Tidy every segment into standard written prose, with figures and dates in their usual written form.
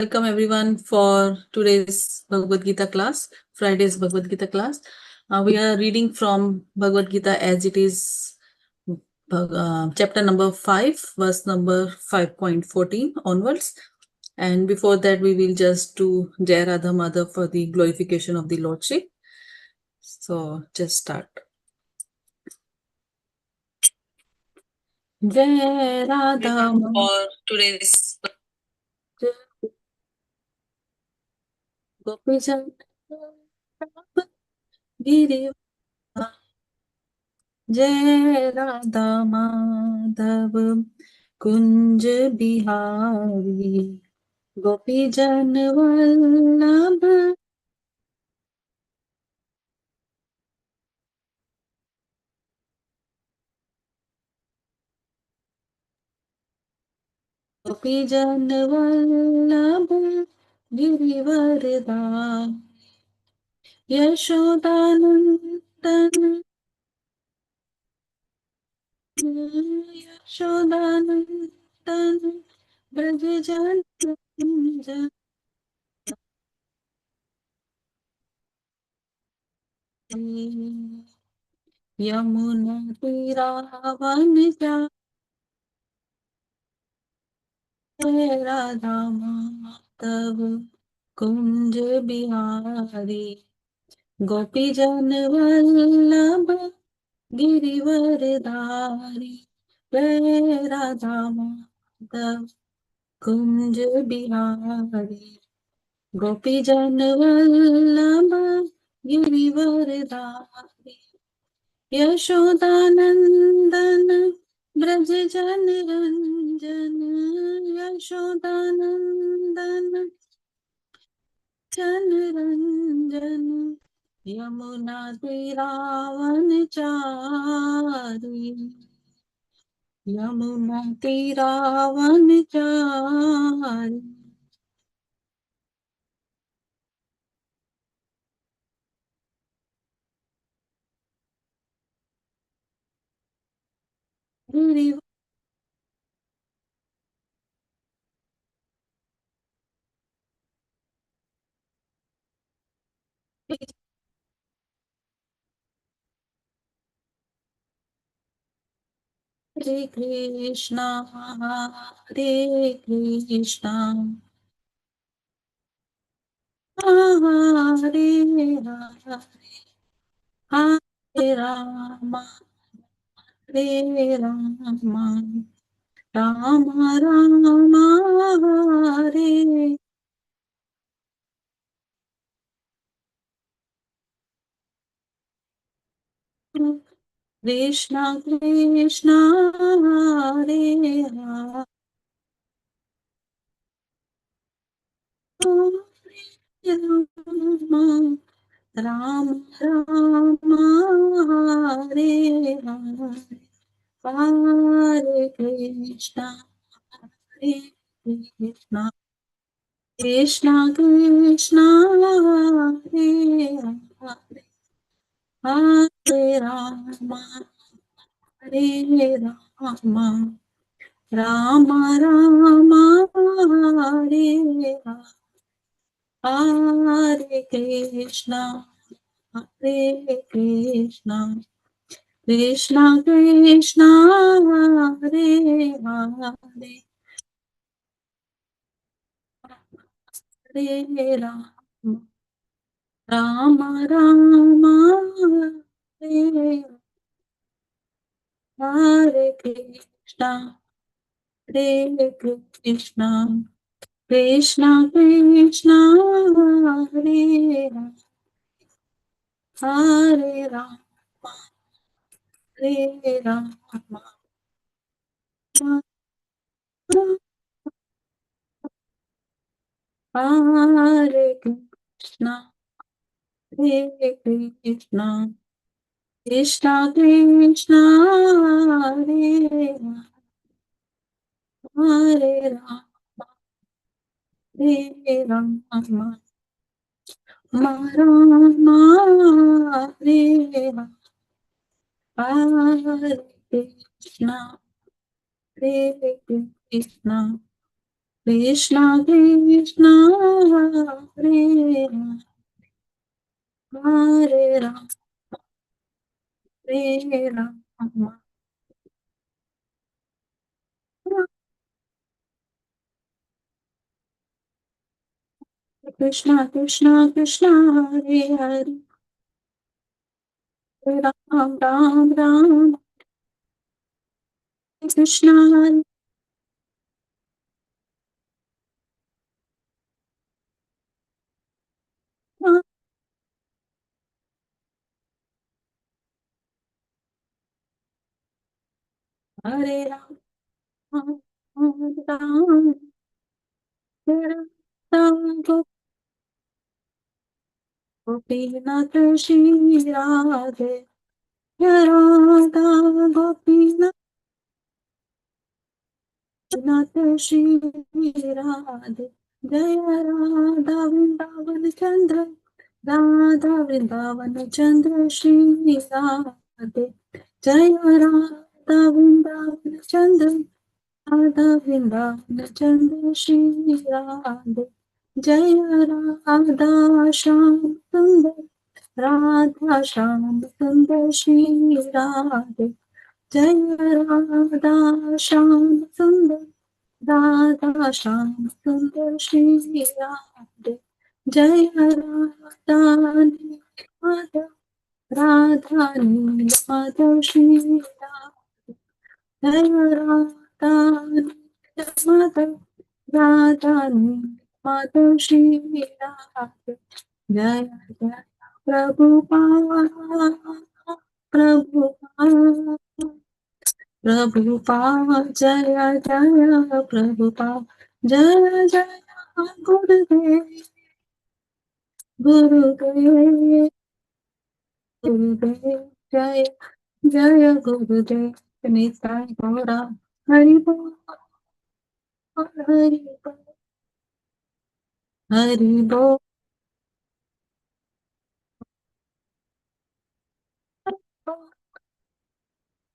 Welcome everyone for today's Bhagavad Gita class, Friday's Bhagavad Gita class. We are reading from Bhagavad Gita as it is chapter number 5, verse number 5.14 onwards. And before that, we will just do Jai Radha Mother for the glorification of the Lordship. So just start. Jai Radha for today's Gopijan Giri जय राधा माधव कुंज बिहारी गोपी जन वल्लभ गोपी जन वल्लभ गिरिवरदान यशोदानंदन यशोदानंदन ब्रज जन यमुना तीरावन जा राधा माधव कुंज बिहारी गोपी जन वल्लभ गिरिवरधारी जय राधा माधव कुंज बिहारी गोपी जन वल्लभ गिरिवरधारी यशोदानंदन ब्रज जन रंजन यशोदानंदन जन रंजन यमुना तीरावन चारी यमुना तीरावन चारी हरे कृष्णा हरे कृष्णा हरे हरे हरे राम हरे राम राम राम हरे कृष्णा कृष्णा हरे हरे राम राम राम हरे हरे हरे कृष्णा हरे कृष्णा कृष्णा कृष्णा हरे हरे हरे राम हरे राम राम राम हरे हरे कृष्णा हरे कृष्णा कृष्णा कृष्णा हरे हरे हरे राम राम राम हरे हरे कृष्णा हरे कृष्णा कृष्णा कृष्णा हरे हरे राम हरे राम हरे कृष्णा हरे कृष्णा कृष्णा कृष्णा हरे हरे राम हरे राम राम हरे हरे कृष्णा हरे Krishna Krishna Krishna Hare Hare Ram Hare Ram Krishna Krishna Krishna Hare Hare Ram Ram Ram Krishna Hare Ram Hare Ram Ram Ram Ram Gopinath Shri Radhe Radha Gopinath Shri Radhe Jaya Radha Vrindavan Chandra Radha Vrindavan Chandra Shri Radhe Jaya Radha Vrindavan Chandra Radha Vrindavan Chandra Shri Radhe Jaya Radha Shyam Sundar Radha Shyam Sundar Shri Radhe Jaya Radha Shyam Sundar Radha Shyam Sundar Shri Radhe Jaya Radha Madhav Radha Madhav Shri Radhe Jaya Radha Madhav Radha Madhav Shri Radhe Jaya Jaya Prabhupada Prabhupada Prabhupada Jaya Jaya Prabhupada Jaya Jaya Gurudev Gurudev Gurudev Jaya Jaya Gurudev Nitai Gora Hari Bol Hari Bol Hari Bol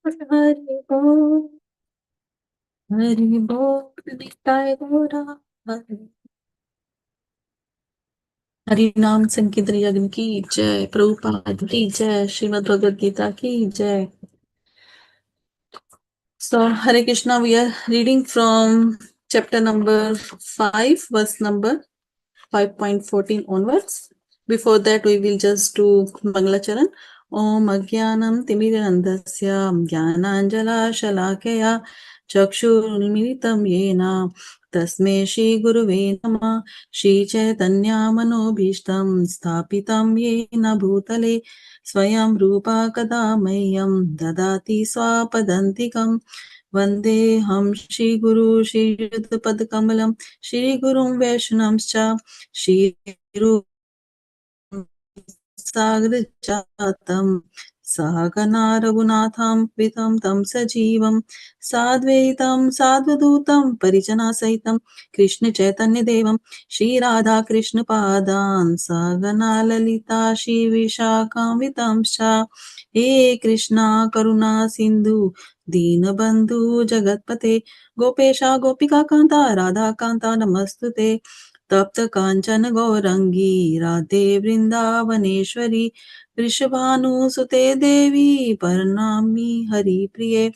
Hari Bol Hari Bol Nitai Gora Hari Hari नाम संकीर्तन यज्ञ की जय, प्रभुपाद की जय, श्रीमद् भगवद गीता की जय. So Hare Krishna, we are reading from chapter number 5, verse number 5.14 onwards. Before that, we will just do Mangalacharan. Om Agyanam Timirandasya Jnananjala Shalakaya Chakshurmilitam Yena Tasme Shri Guruve Namah Shri Chaitanya Manobhishtam Sthapitam Yena Bhutale Swayam Rupa Kadamayyam Dadati Swapadantikam Vandeham Shri Guru Shri Yudhapad Shri Gurum Vaishnamscha Shri सागर जातम सहगना रघुनाथं वितं तं सजीवं साद्वैतं साधुदूतं परिजना सहितं कृष्ण चैतन्य देवं श्री राधा कृष्ण पादान् सहगना ललिता श्री विशाखान्वितं हे कृष्णा करुणा सिंधु दीनबंधु जगतपते गोपेशा गोपिका कांता राधा कांता नमस्तुते तप्त कांचन गौरंगी राधे वृंदावनेश्वरी वृषभानुसुते देवी परनामी हरिप्रिये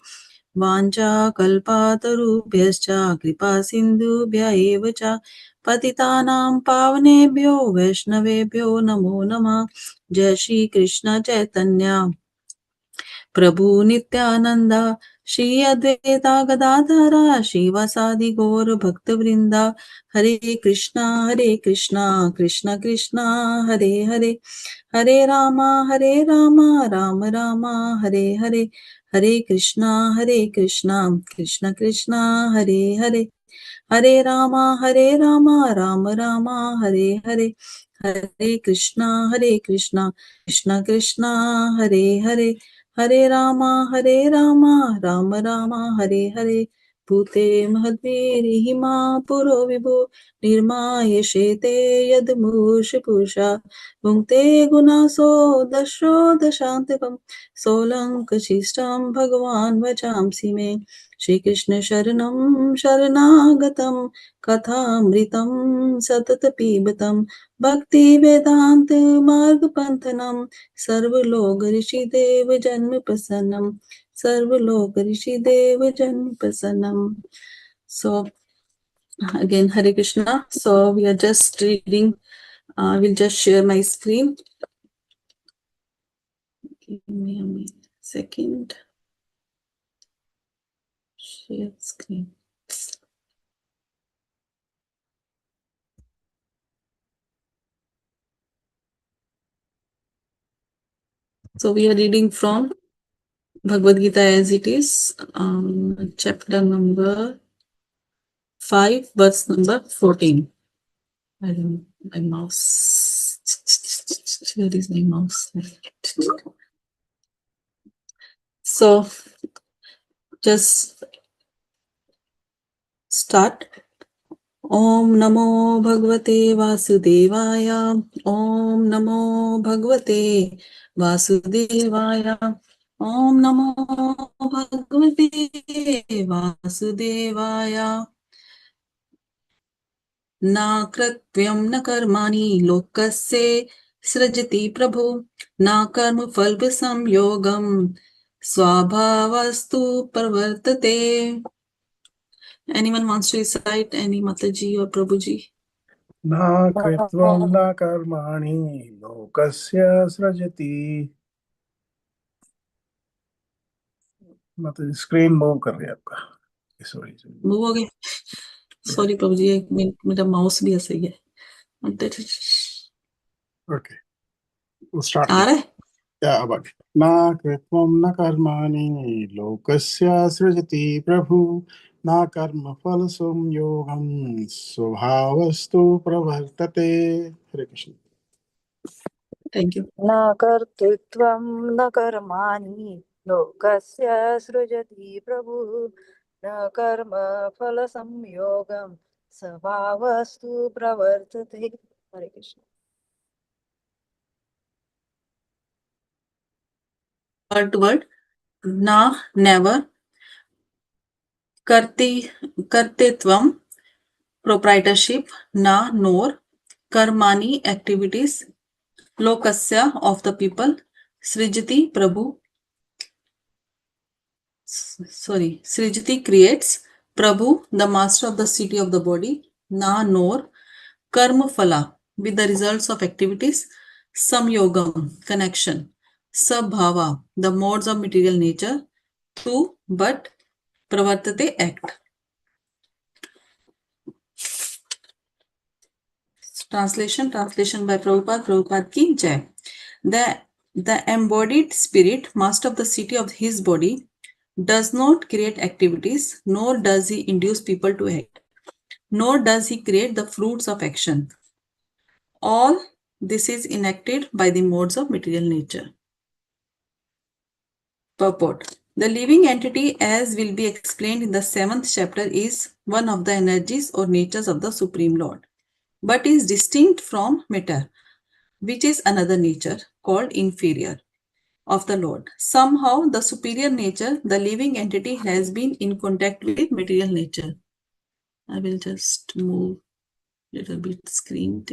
वाञ्छा कल्पातरुभ्यश्च कृपा सिन्धुभ्य एव च पतितानां पावनेभ्यो वैष्णवेभ्यो नमो नमः. जय श्री कृष्ण चैतन्य प्रभु नित्यानंद श्री अद्वैता गदाधरा श्रीवासादि गौर भक्त वृंदा हरे कृष्णा कृष्णा कृष्णा हरे हरे हरे रामा राम रामा हरे हरे हरे कृष्णा कृष्ण कृष्णा हरे हरे हरे रामा राम रामा हरे हरे हरे कृष्णा कृष्ण कृष्णा हरे हरे हरे रामा राम रामा हरे हरे भूते महद्वीरिहिमा पुरो विभो निर्मायशेते यद्मूषपुषा भुङ्क्ते गुणासो दशो दशान्तकं सोऽलङ्कशिष्टं भगवान् वचांसि मे श्रीकृष्ण शरणं शरणागतं कथामृतं सतत पिबतं भक्ति वेदांत मार्ग पंथनम सर्वलोक ऋषिदेव जन्म प्रसन्नम सर्वलोक ऋषिदेव जन्म प्रसन्नम. So again, Hare Krishna. So we are just reading. I will just share my screen. Give me a second. Share screen. So we are reading from Bhagavad Gita as it is, chapter number 5, verse number 14. I don't know, my mouse. Where is my mouse? So just start. Om Namo Bhagavate Vasudevaya. Om Namo Bhagavate Vasudevaya. Om Namo Bhagavate Vasudevaya. न कृत्यं न कर्माणि लोकस्य सृजति प्रभु न कर्मफलसंयोगं स्वभावस्तु प्रवर्तते. Anyone wants to recite? Any Mataji or Prabhuji? न कृत्वं न कर्माणि लोकस्य सृजति. मतलब स्क्रीन मूव कर रही है आपका. सॉरी मूव हो गया. सॉरी प्रभुजी, मेरा माउस भी ऐसे ही है. Okay, start. आ रहा है? या अब न कृत्वं न कर्माणि लोकस्य सृजति प्रभु न कर्मफल संयोगं स्वभावस्तु प्रवर्तते. हरे कृष्ण. Thank you. न कर्तृत्वं न कर्माणि लोकस्य सृजति प्रभुः न कर्म फलसंयोगं स्वभावस्तु प्रवर्तते. Hare Krishna. word na never, कर्तृत्वम proprietorship, na nor, karmani activities, lokasya of the people, srijati prabhu, srijati creates, prabhu the master of the city of the body, na nor, karma phala with the results of activities, samyogam connection, sabhava the modes of material nature, tu but, pravartate act. Translation by Prabhupada ki jai. The embodied spirit, master of the city of his body, does not create activities, nor does he induce people to act, nor does he create the fruits of action. All this is enacted by the modes of material nature. Purport. The living entity, as will be explained in the 7th chapter, is one of the energies or natures of the Supreme Lord, but is distinct from matter, which is another nature called inferior of the Lord. Somehow, the superior nature, the living entity, has been in contact with material nature. I will just move a little bit screen.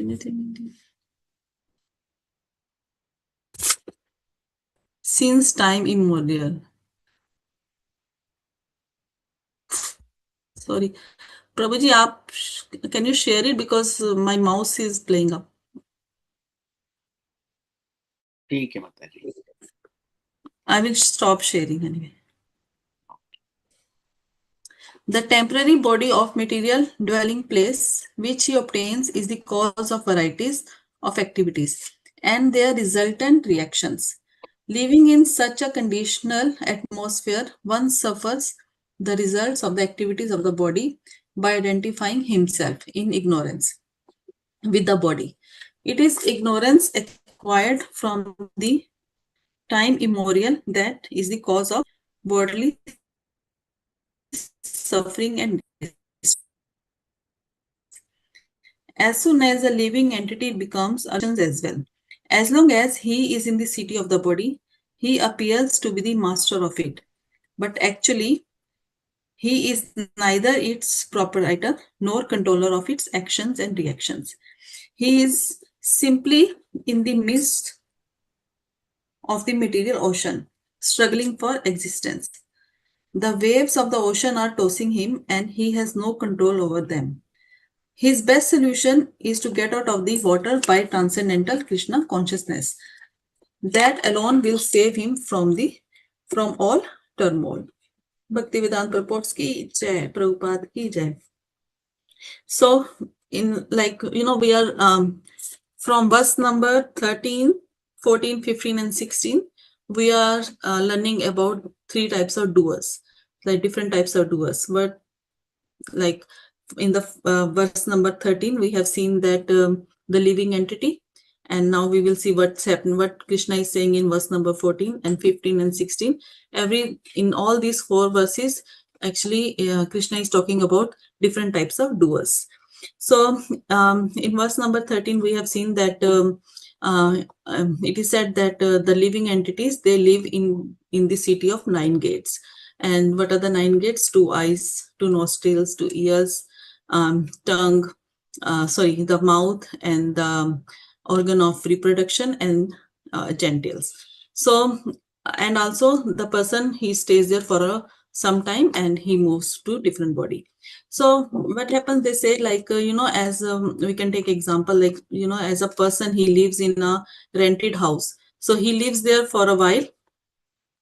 Since time immemorial. Sorry. Prabhuji, can you share it because my mouse is playing up. ठीक है माता जी. I will stop sharing anyway. The temporary body of material dwelling place which he obtains is the cause of varieties of activities and their resultant reactions. Living in such a conditional atmosphere, one suffers the results of the activities of the body by identifying himself in ignorance with the body. It is ignorance acquired from the time immemorial that is the cause of bodily suffering and as soon as a living entity becomes as well. As long as he is in the city of the body, he appears to be the master of it. But actually, he is neither its proprietor nor controller of its actions and reactions. He is simply in the midst of the material ocean, struggling for existence. The waves of the ocean are tossing him, and he has no control over them. His best solution is to get out of the water by transcendental Krishna consciousness. That alone will save him from all turmoil. Bhaktivedanta purports ki jai, Prabhupada ki jai. So, in we are from verse number 13, 14, 15, and 16, we are learning about three types of doers, like different types of doers. But like in the verse number 13, we have seen that the living entity, and now we will see what's happened, what Krishna is saying in verse number 14 and 15 and 16. In all these four verses, actually Krishna is talking about different types of doers. So in verse number 13, we have seen that it is said that the living entities, they live in the city of 9 gates. And what are the 9 gates? 2 eyes, 2 nostrils, 2 ears, tongue, the mouth, and the organ of reproduction, and genitals. So, and also the person, he stays there for some time and he moves to different body. So what happens, they say, like as we can take example, like as a person, he lives in a rented house. So he lives there for a while,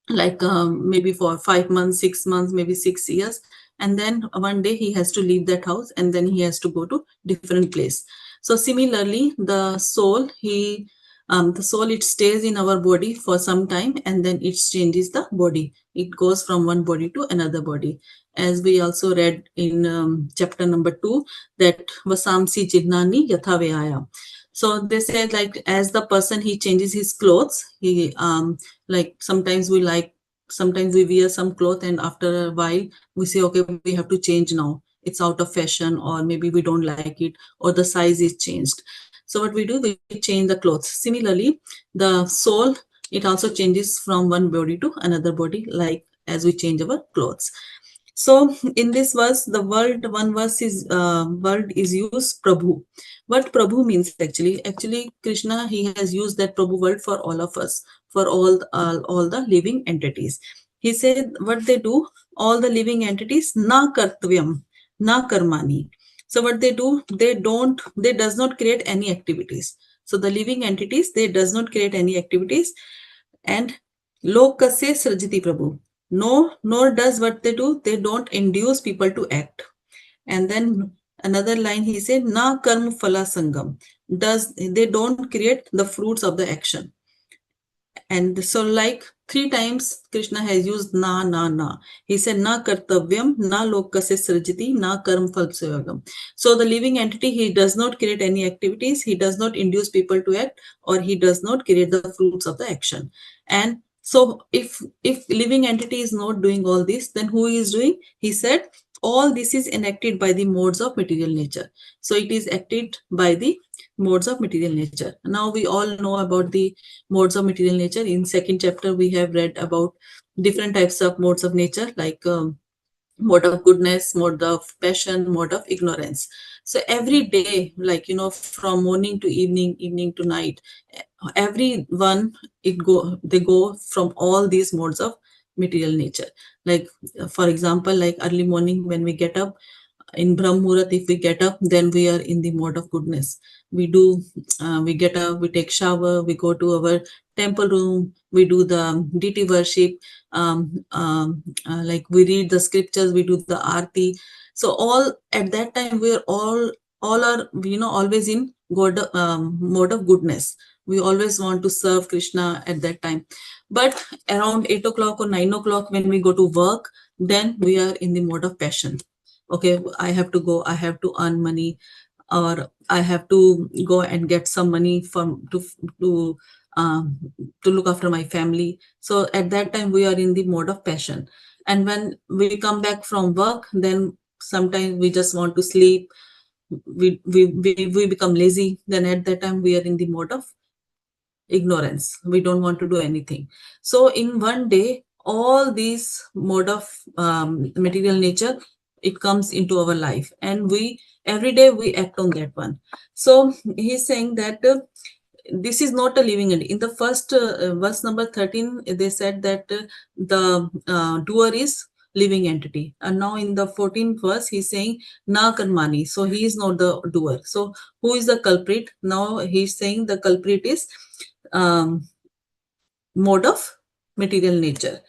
like maybe for 5 months, 6 months, maybe 6 years, and then one day he has to leave that house, and then he has to go to different place. So similarly, the soul, it stays in our body for some time, and then it changes the body. It goes from one body to another body, as we also read in chapter number 2, that vasamsi jinnani yathavayaya. So they said, like, as the person, he changes his clothes, he like sometimes we wear some cloth, and after a while we say, okay, we have to change now, it's out of fashion, or maybe we don't like it, or the size is changed. So what we do, we change the clothes. Similarly, the soul, it also changes from one body to another body, like as we change our clothes. So in this verse, the word is used Prabhu. What Prabhu means, actually Krishna, he has used that Prabhu word for all of us, for all the living entities. He said what they do, all the living entities, na kartvyam, na karmani. So what they do, they does not create any activities. So the living entities, they does not create any activities. And lokasya srajati Prabhu. No, nor does what they do, they don't induce people to act. And then another line, he said, na karma phala sangam. They don't create the fruits of the action. And so, like 3 times Krishna has used na. He said na kartavyam, na lokasya srajati, na karma phalsayagam. So the living entity, he does not create any activities, he does not induce people to act, or he does not create the fruits of the action. And so if living entity is not doing all this, then who is doing? He said all this is enacted by the modes of material nature. So it is acted by the modes of material nature. Now we all know about the modes of material nature. In second chapter, we have read about different types of modes of nature, like mode of goodness, mode of passion, mode of ignorance. So every day, like from morning to evening, evening to night, everyone, they go from all these modes of material nature. Like for example, like early morning when we get up, in Brahm Muhurat, if we get up, then we are in the mode of goodness. We get up, we take shower, we go to our temple room, we do the deity worship, like we read the scriptures, we do the arti. So all at that time, we are all are always in God mode of goodness. We always want to serve Krishna at that time. But around 8 o'clock or 9 o'clock when we go to work, then we are in the mode of passion. Okay, I have to go, I have to earn money, or I have to go and get some money to look after my family. So at that time we are in the mode of passion. And when we come back from work, then sometimes we just want to sleep. We become lazy. Then at that time we are in the mode of ignorance. We don't want to do anything. So in one day, all these mode of material nature, it comes into our life, and we every day we act on that one. So he's saying that this is not a living entity. In the first verse number 13, they said that the doer is living entity, and now in the 14th verse he's saying na karmani, so he is not the doer. So who is the culprit? Now he's saying the culprit is um, mode of material nature.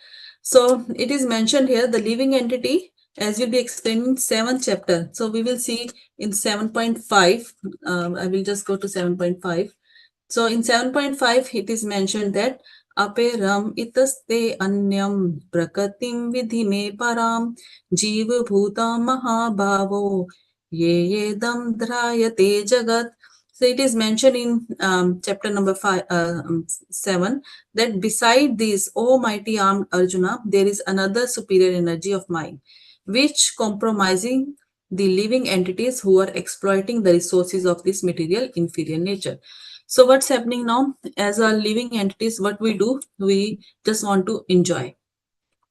So it is mentioned here the living entity, as will be explained in 7th chapter. So we will see in 7.5. I will just go to 7.5. So in 7.5, it is mentioned that aperam itaste anyam prakatim vidhi me param jiva bhuta mahabhavo ye yedam dhrayate jagat. So it is mentioned in chapter number 7 that beside this, O mighty armed Arjuna, there is another superior energy of mind, which compromising the living entities who are exploiting the resources of this material inferior nature. So what's happening now? As a living entities, what we do, we just want to enjoy.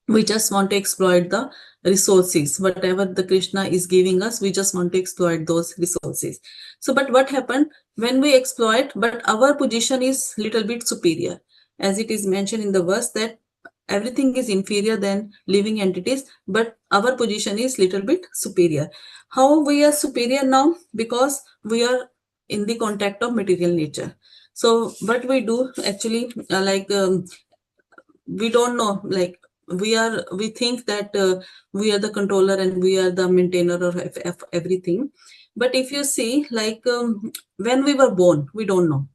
We just want to exploit the resources. Whatever the Krishna is giving us, we just want to exploit those resources. So, but what happened when we exploit, but our position is little bit superior, as it is mentioned in the verse that everything is inferior than living entities, but our position is little bit superior. How we are superior now? Because we are in the contact of material nature. So what we do actually, we don't know, like we think that we are the controller and we are the maintainer of everything. But if you see, like when we were born, we don't know.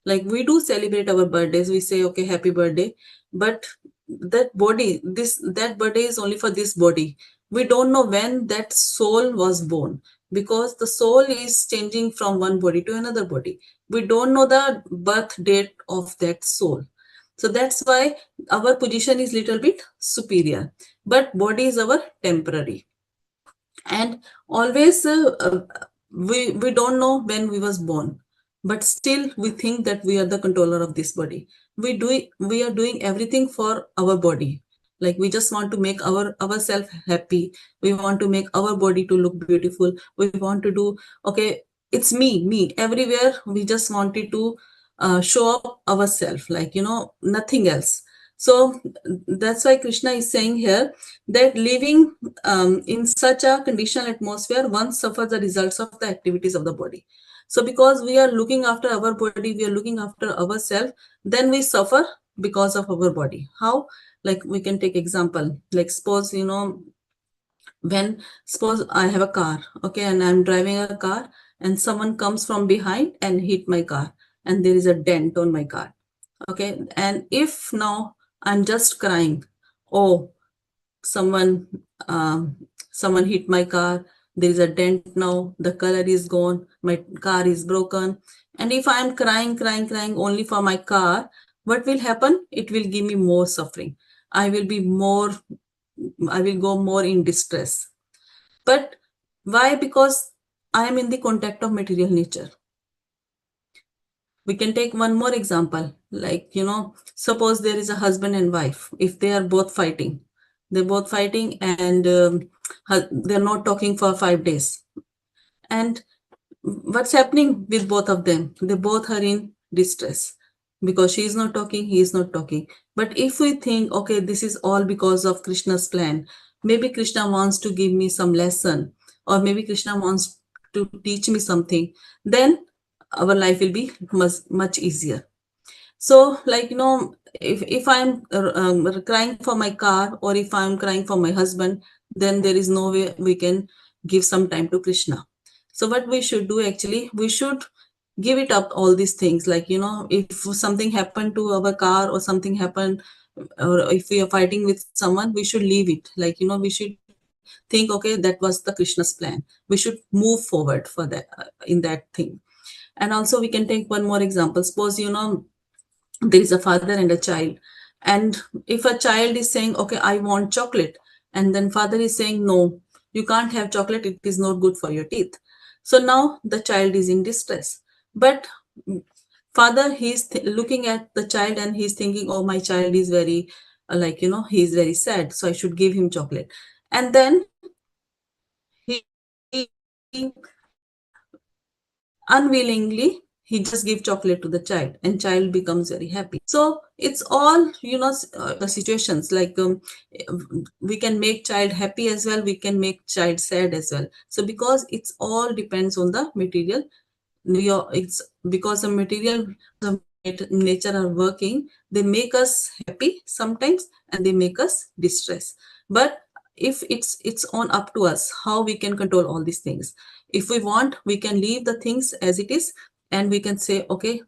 Like we do celebrate our birthdays, we say okay, happy birthday, but that body, this that birthday is only for this body. We don't know when that soul was born, because the soul is changing from one body to another body. We don't know the birth date of that soul. So that's why our position is little bit superior, but body is our temporary. And always we don't know when we was born, but still we think that we are the controller of this body. We are doing everything for our body. Like we just want to make ourselves happy. We want to make our body to look beautiful. We want to do, okay, it's me everywhere. We just wanted to show up ourselves, like nothing else. So that's why Krishna is saying here that living in such a conditional atmosphere, one suffers the results of the activities of the body. So because we are looking after our body, we are looking after ourselves, then we suffer because of our body. How? Like we can take example, like suppose when suppose I have a car, okay, and I'm driving a car, and someone comes from behind and hit my car, and there is a dent on my car, okay. And if now I'm just crying, oh, someone someone hit my car, there is a dent, now the color is gone, my car is broken. And if I am crying only for my car, what will happen? It will give me more suffering. I will be more, I will go more in distress. But why? Because I am in the contact of material nature. We can take one more example, like suppose there is a husband and wife. If they are both fighting, and they're not talking for 5 days, and what's happening with both of them? They both are in distress, because she is not talking, he is not talking. But if we think, okay, this is all because of Krishna's plan, maybe Krishna wants to give me some lesson, or maybe Krishna wants to teach me something, then our life will be much easier. So like if I'm crying for my car, or if I'm crying for my husband, then there is no way we can give some time to Krishna. So what we should do, actually, we should give it up, all these things. Like if something happened to our car, or something happened, or if we are fighting with someone, we should leave it. Like we should think, okay, that was the Krishna's plan. We should move forward for that, in that thing. And also we can take one more example. Suppose there is a father and a child, and if a child is saying, okay, I want chocolate, And then father is saying, no, you can't have chocolate, it is not good for your teeth. So now the child is in distress. But father, he's looking at the child and he's thinking, oh, my child is very he's very sad, so I should give him chocolate. And then he unwillingly he just give chocolate to the child, and child becomes very happy. So it's all the situations, like we can make child happy as well, we can make child sad as well. So because it's all depends on the material, it's because the material of nature are working, they make us happy sometimes and they make us distress. But if it's on up to us how we can control all these things. If we want, we can leave the things as it is, and we can say, okay,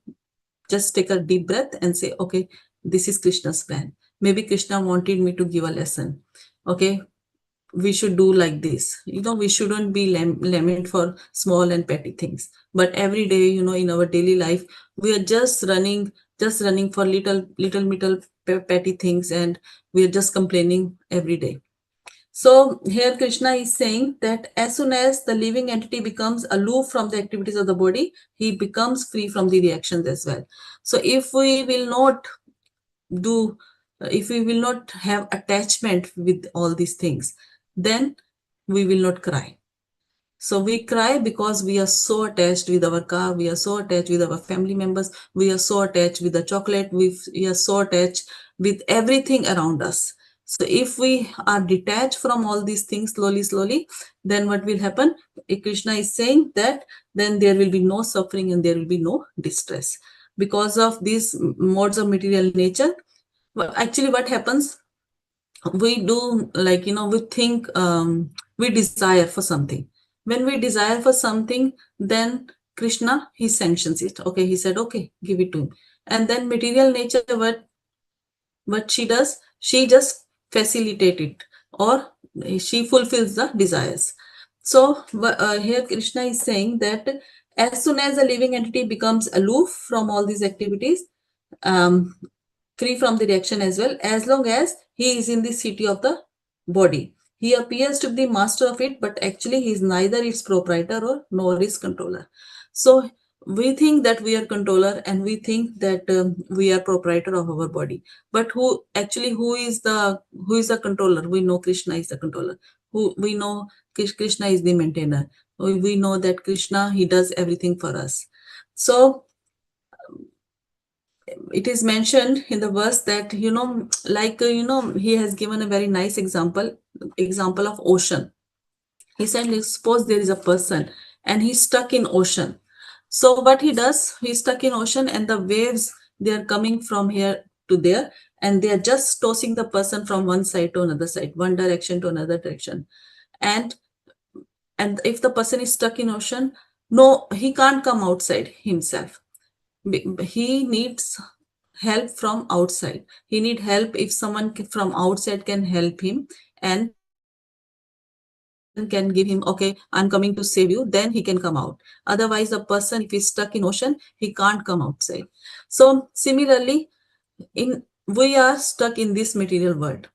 just take a deep breath and say, okay, this is Krishna's plan. Maybe Krishna wanted me to give a lesson. Okay, we should do like this. We shouldn't be lament for small and petty things. But every day, in our daily life, we are just running for little petty things, and we are just complaining every day. So here Krishna is saying that as soon as the living entity becomes aloof from the activities of the body, he becomes free from the reactions as well. So if we will not do if we will not have attachment with all these things, then we will not cry. So we cry because we are so attached with our car, we are so attached with our family members, we are so attached with the chocolate, we are so attached with everything around us. So if we are detached from all these things slowly, then what will happen? Krishna is saying that then there will be no suffering and there will be no distress. Because of these modes of material nature, well, actually what happens, we do we think, we desire for something. When we desire for something, then Krishna, he sanctions it. Okay, he said, okay, give it to him. And then material nature, what she does, she just facilitate it, or she fulfills the desires. So here Krishna is saying that as soon as a living entity becomes aloof from all these activities, um, free from the reaction as well, as long as he is in the city of the body, he appears to be the master of it, but actually he is neither its proprietor or nor its controller. So we think that we are controller, and we think that we are proprietor of our body. But who is the controller? We know Krishna is the controller. Who we know Krishna is the maintainer. We know that Krishna, he does everything for us. So it is mentioned in the verse that he has given a very nice example of ocean. He said, suppose there is a person and he's stuck in ocean. So what he does, he's stuck in ocean, and the waves, they are coming from here to there, and they are just tossing the person from one side to another side, one direction to another direction. And if the person is stuck in ocean, no, he can't come outside himself. He needs help from outside. He need help. If someone from outside can help him and can give him, okay, I'm coming to save you, then he can come out. Otherwise, the person, if he's stuck in ocean, he can't come outside. So similarly, we are stuck in this material world,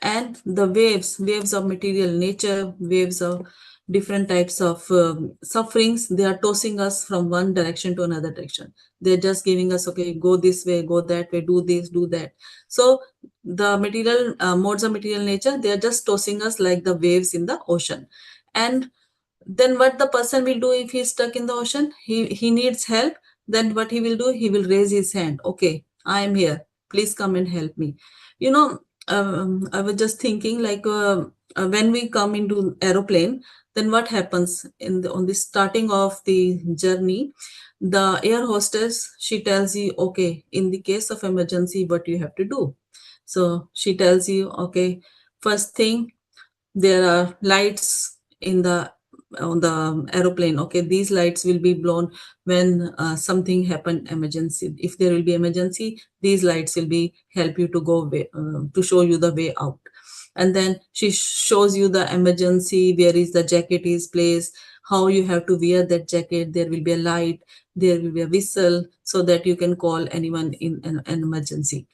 and the waves of material nature, waves of different types of sufferings, they are tossing us from one direction to another direction. They're just giving us, okay, go this way, go that way, do this, do that. So the material modes of material nature, they are just tossing us like the waves in the ocean. And then what the person will do if he's stuck in the ocean, he needs help. Then what he will do, he will raise his hand, okay, I am here, please come and help me. I was just thinking, like when we come into aeroplane, then what happens on the starting of the journey, the air hostess, she tells you, okay, in the case of emergency, what you have to do. So she tells you, okay, first thing, there are lights on the aeroplane. Okay, these lights will be blown when something happen, emergency. If there will be emergency, these lights will be help you to go to show you the way out. And then she shows you the emergency, where is the jacket is placed, how you have to wear that jacket. There will be a light, there will be a whistle, so that you can call anyone in an emergency.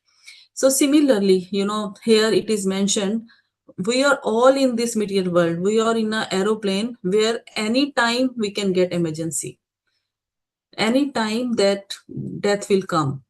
So similarly, here it is mentioned, we are all in this material world. We are in an aeroplane where anytime we can get emergency, anytime that death will come.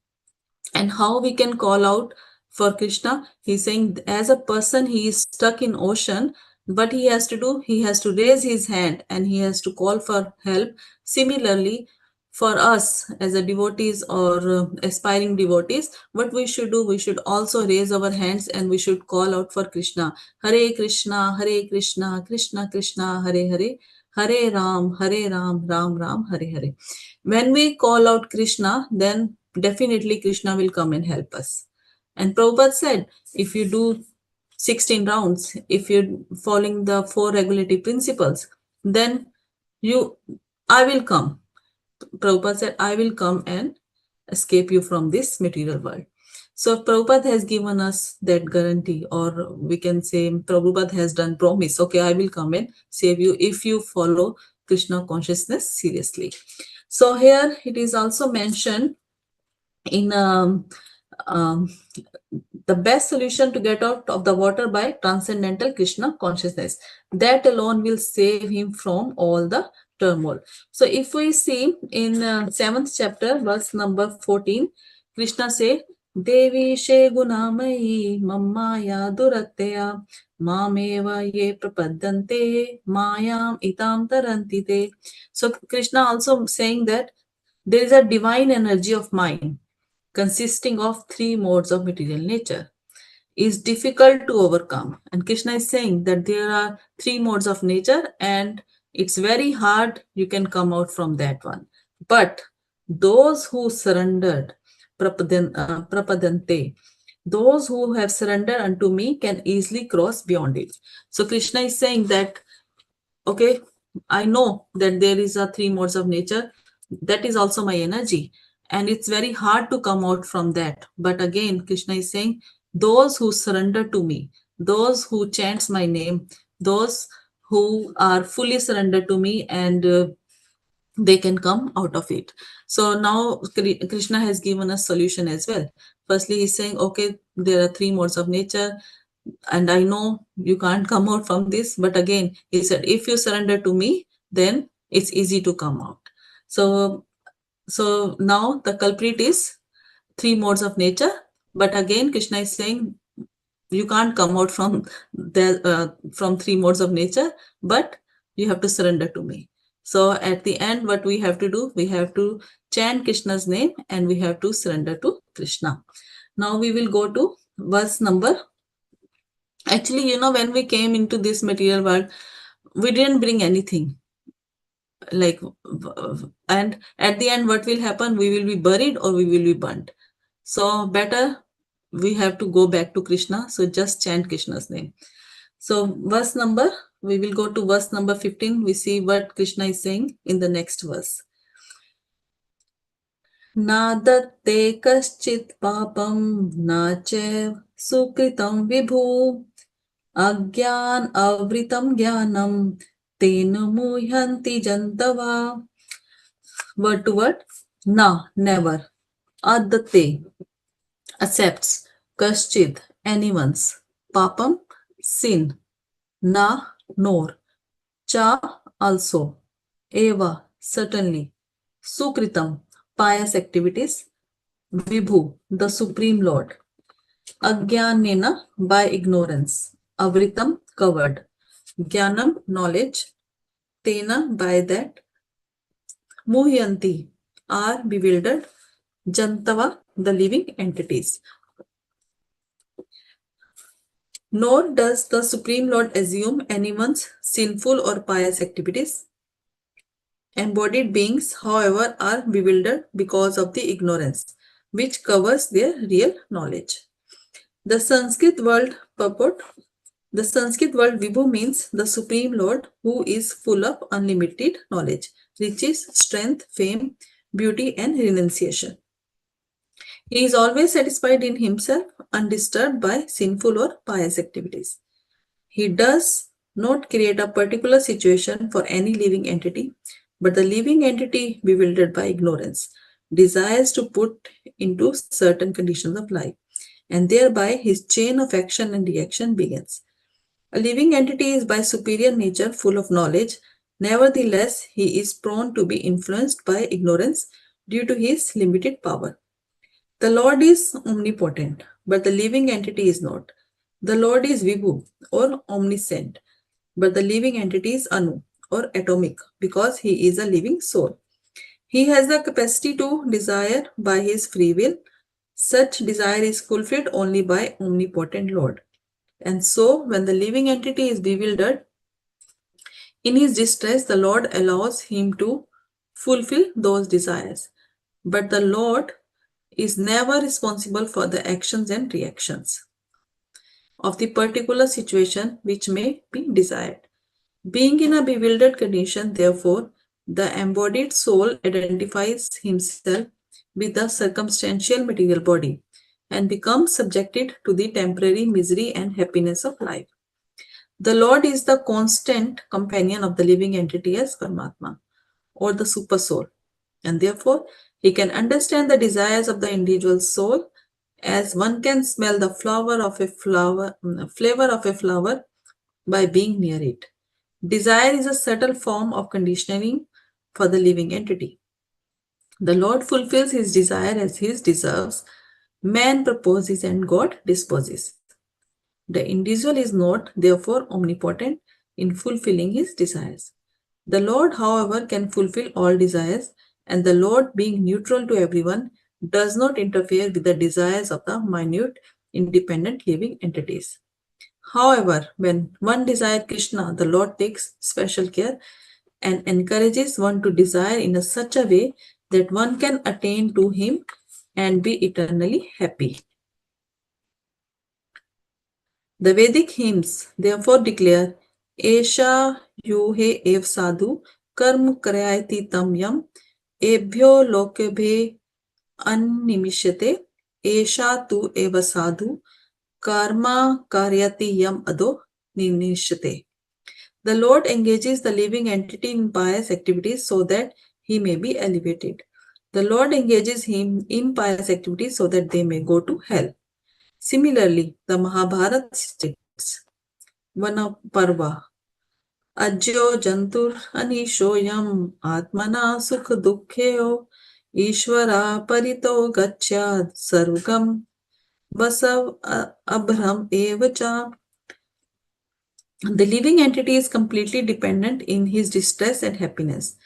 And how we can call out for Krishna? He's saying as a person he is stuck in ocean, what he has to do, he has to raise his hand and he has to call for help. Similarly, for us as a devotees or aspiring devotees, what we should do, we should also raise our hands and we should call out for Krishna. Hare Krishna, Hare Krishna, Krishna Krishna, Hare Hare, Hare Ram, Ram Ram, Hare Hare. When we call out Krishna, then definitely Krishna will come and help us. And Prabhupada said, if you do 16 rounds, if you're following the 4 regulative principles, then I will come. Prabhupada said, I will come and escape you from this material world. So Prabhupada has given us that guarantee, or we can say Prabhupada has done promise. Okay, I will come and save you if you follow Krishna consciousness seriously. So here it is also mentioned in the best solution to get out of the water by transcendental Krishna consciousness. That alone will save him from all the turmoil. So if we see in 7th chapter, verse number 14, Krishna say, Devi she gunamayi mammaya duratteya mameva ye prapaddante mayam itam tarantite. So Krishna also saying that there is a divine energy of mind consisting of 3 modes of material nature is difficult to overcome. And Krishna is saying that there are 3 modes of nature and it's very hard you can come out from that one. But those who surrendered, prapadante, those who have surrendered unto me can easily cross beyond it. So Krishna is saying that, okay, I know that there is a 3 modes of nature. That is also my energy. And it's very hard to come out from that. But again, Krishna is saying, those who surrender to me, those who chants my name, those who are fully surrendered to me, and they can come out of it. So now Krishna has given us solution as well. Firstly, he's saying, okay, there are 3 modes of nature and I know you can't come out from this. But again, he said, if you surrender to me, then it's easy to come out. So now the culprit is 3 modes of nature. But again, Krishna is saying, you can't come out from 3 modes of nature, but you have to surrender to me. So at the end, what we have to do, we have to chant Krishna's name and we have to surrender to Krishna. Now we will go to verse number. Actually, when we came into this material world, we didn't bring anything. And at the end, what will happen? We will be buried or we will be burnt. So better we have to go back to Krishna. So just chant Krishna's name. So we will go to verse number 15. We see what Krishna is saying in the next verse. Na datte kaschit papam na chev sukritam vibhu agyan avritam jnanam tenu muhyanti jantava. Word to word. Na, never. Adatte, accepts. Kaschid, anyone's. Papam, sin. Na, nor. Cha, also. Eva, certainly. Sukritam, pious activities. Vibhu, the Supreme Lord. Agyanena, by ignorance. Avritam, covered. Jnanam, knowledge. Tena, by that. Muhyanti, are bewildered. Jantava, the living entities. Nor does the Supreme Lord assume anyone's sinful or pious activities. Embodied beings, however, are bewildered because of the ignorance, which covers their real knowledge. The Sanskrit word purport. The Sanskrit word Vibhu means the Supreme Lord who is full of unlimited knowledge, riches, strength, fame, beauty, and renunciation. He is always satisfied in himself, undisturbed by sinful or pious activities. He does not create a particular situation for any living entity, but the living entity, bewildered by ignorance, desires to put into certain conditions of life, and thereby his chain of action and reaction begins. A living entity is by superior nature full of knowledge. Nevertheless, he is prone to be influenced by ignorance due to his limited power. The Lord is omnipotent, but the living entity is not. The Lord is Vibhu or omniscient, but the living entity is Anu or atomic because he is a living soul. He has the capacity to desire by his free will. Such desire is fulfilled only by omnipotent Lord. And so, when the living entity is bewildered, in his distress, the Lord allows him to fulfill those desires. But the Lord is never responsible for the actions and reactions of the particular situation which may be desired. Being in a bewildered condition, therefore, the embodied soul identifies himself with the circumstantial material body and becomes subjected to the temporary misery and happiness of life. The Lord is the constant companion of the living entity as Paramatma or the super soul, and therefore he can understand the desires of the individual soul as one can smell the flavor of a flower by being near it. Desire is a subtle form of conditioning for the living entity. The Lord fulfills his desire as he deserves. Man proposes and God disposes. The individual is not, therefore, omnipotent in fulfilling his desires. The Lord, however, can fulfill all desires, and the Lord, being neutral to everyone, does not interfere with the desires of the minute, independent living entities. However, when one desires Krishna, the Lord takes special care and encourages one to desire in such a way that one can attain to him and be eternally happy. The Vedic hymns therefore declare, Esha yuhe ev sadhu karm karyati tam yam ebhyo lokebhe annimishate esha tu eva sadhu karma karyati yam ado ninishate. The Lord engages the living entity in pious activities so that he may be elevated. The Lord engages him in pious activities so that they may go to hell. Similarly, the Mahabharata states, Vana Parva, Ajyo Jantur Anishoyam Atmana Sukh Dukkhyo Ishvara Parito Gachyad Sarvagam Vasav Abhram Evacha. The living entity is completely dependent in his distress and happiness